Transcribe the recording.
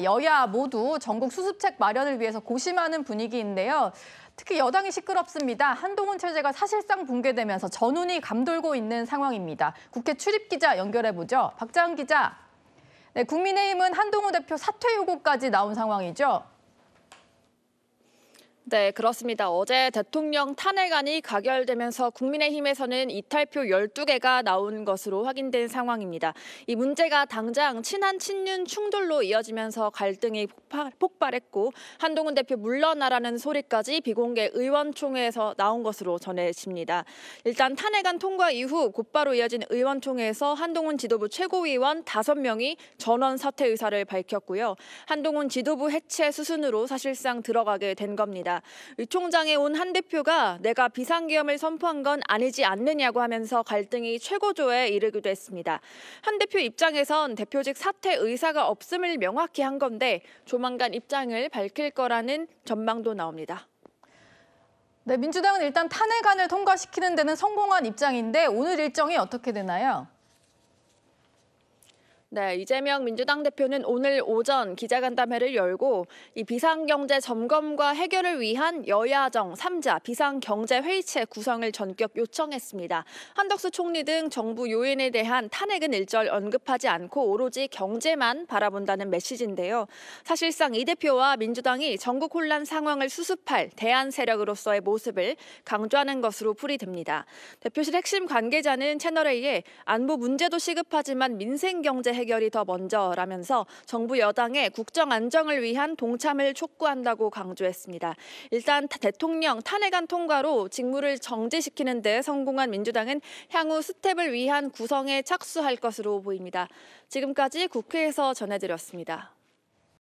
여야 모두 전국 수습책 마련을 위해서 고심하는 분위기인데요. 특히 여당이 시끄럽습니다. 한동훈 체제가 사실상 붕괴되면서 전운이 감돌고 있는 상황입니다. 국회 출입기자 연결해보죠. 박자은 기자. 네, 국민의힘은 한동훈 대표 사퇴 요구까지 나온 상황이죠. 네, 그렇습니다. 어제 대통령 탄핵안이 가결되면서 국민의힘에서는 이탈표 12개가 나온 것으로 확인된 상황입니다. 이 문제가 당장 친한 친윤 충돌로 이어지면서 갈등이 폭발했고 한동훈 대표 물러나라는 소리까지 비공개 의원총회에서 나온 것으로 전해집니다. 일단 탄핵안 통과 이후 곧바로 이어진 의원총회에서 한동훈 지도부 최고위원 5명이 전원 사퇴 의사를 밝혔고요. 한동훈 지도부 해체 수순으로 사실상 들어가게 된 겁니다. 의 총장에 온 한 대표가 내가 비상계엄을 선포한 건 아니지 않느냐고 하면서 갈등이 최고조에 이르기도 했습니다. 한 대표 입장에선 대표직 사퇴 의사가 없음을 명확히 한 건데 조만간 입장을 밝힐 거라는 전망도 나옵니다. 네, 민주당은 일단 탄핵안을 통과시키는 데는 성공한 입장인데 오늘 일정이 어떻게 되나요? 네, 이재명 민주당 대표는 오늘 오전 기자간담회를 열고 이 비상경제 점검과 해결을 위한 여야정 3자 비상경제회의체 구성을 전격 요청했습니다. 한덕수 총리 등 정부 요인에 대한 탄핵은 일절 언급하지 않고 오로지 경제만 바라본다는 메시지인데요. 사실상 이 대표와 민주당이 전국 혼란 상황을 수습할 대안 세력으로서의 모습을 강조하는 것으로 풀이됩니다. 대표실 핵심 관계자는 채널A에 안보 문제도 시급하지만 민생경제 해결이 더 먼저라면서 정부 여당의 국정 안정을 위한 동참을 촉구한다고 강조했습니다. 일단 대통령 탄핵안 통과로 직무를 정지시키는 데 성공한 민주당은 향후 스텝을 위한 구성에 착수할 것으로 보입니다. 지금까지 국회에서 전해드렸습니다.